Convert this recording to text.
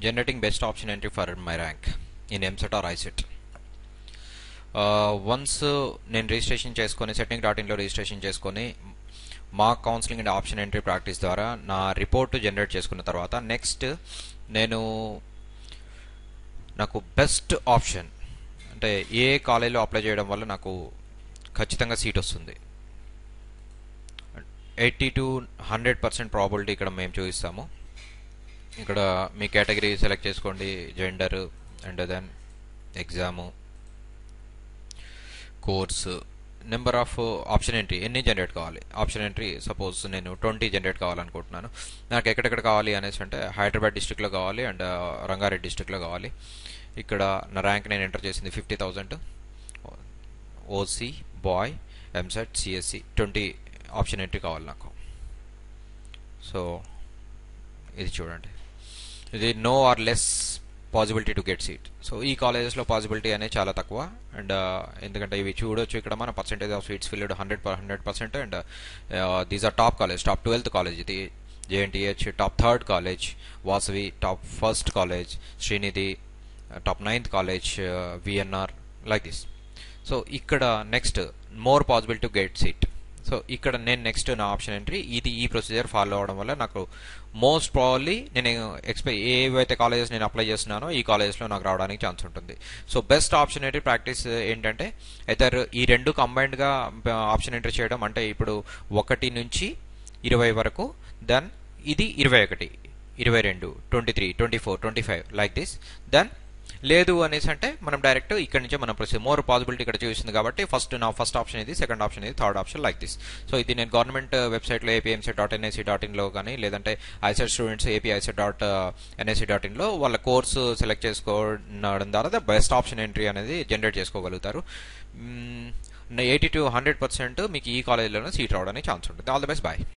generating best option entry for my rank in MSET or ISET. Once నేను registration చేసుకొని setting.in లో registration చేసుకొని మాక్ counselling and option entry practice ద్వారా నా report generate చేసుకున్న తర్వాత నెక్స్ట్ నాకు బెస్ట్ ఆప్షన్ అంటే ఏ కాలేజీలో అప్లై చేయడం వల్ల నాకు ఖచ్చితంగా సీట్ వస్తుంది 80 to 100% ప్రాబిలిటీ ఇక్కడ మేము చూపిస్తాము. ఇక్కడ మీ కేటగిరీ సెలెక్ట్ చేసుకోండి, gender and then exam, course, number of option entry ఎన్ని జనరేట్ కావాలి. ఆప్షన్ ఎంట్రీ సపోజ్ నేను 20 జనరేట్ కావాలనుకుంటున్నాను. నాకు ఎక్కడెక్కడ కావాలి అనేసి అంటే హైదరాబాద్ డిస్ట్రిక్ట్లో కావాలి అండ్ రంగారెడ్డి డిస్ట్రిక్ట్లో కావాలి. ఇక్కడ నా ర్యాంక్ నేను ఎంటర్ చేసింది 50,000, OC, boy, EAMCET, CSC 20 option entry కావాలి నాకు. సో ఇది చూడండి, ఇది no or less possibility to get seat. So ఈ కాలేజెస్లో పాసిబిలిటీ అనేది చాలా తక్కువ. అండ్ ఎందుకంటే ఇవి చూడొచ్చు ఇక్కడ మన percentage of seats filled 100%. And these are top college, top 12th college. ఇది JNTH top 3rd college, Vasavi top 1st college, Srinidhi top 9th college, VNR like this. So ఇక్కడ next more possibility to get seat. So ఇక్కడ నేను next నా option entry ఈ procedure follow అవడం వల్ల నాకు most probably నేను ఏవైతే కాలేజెస్ నేను అప్లై చేస్తున్నానో ఈ కాలేజెస్లో నాకు రావడానికి ఛాన్స్ ఉంటుంది. So best option entry practice ఏంటంటే ఎదర్ ఈ రెండు కంబైన్డ్గా ఆప్షన్ ఎంట్రీ చేయడం, అంటే ఇప్పుడు 1 నుంచి 20 వరకు, దెన్ ఇది 21, 22, 23, 24, 25 లైక్ దిస్. దెన్ లేదు అనేసి అంటే మనం డైరెక్ట్ ఇక్కడ నుంచే మనం ప్రొసీజర్ మోర్ పాసిబిలిటీ ఇక్కడ చూపిస్తుంది కాబట్టి ఫస్ట్ ఆప్షన్ ఇది, సెకండ్ ఆప్షన్ ఇది, third option like this. So ఇది నేను గవర్నమెంట్ వెబ్సైట్లో apmset.nic.in కానీ లేదంటే ఐసెట్ స్టూడెంట్స్ api.nic.in వాళ్ళ కోర్సు సెలెక్ట్ చేసుకోవడం ద్వారా బెస్ట్ ఆప్షన్ ఎంట్రీ అనేది జనరేట్ చేసుకోగలుగుతారు. 80 to 100% మీకు ఈ కాలేజీలోనే సీట్ రావడానికి ఛాన్స్ ఉంటుంది. All the best, bye.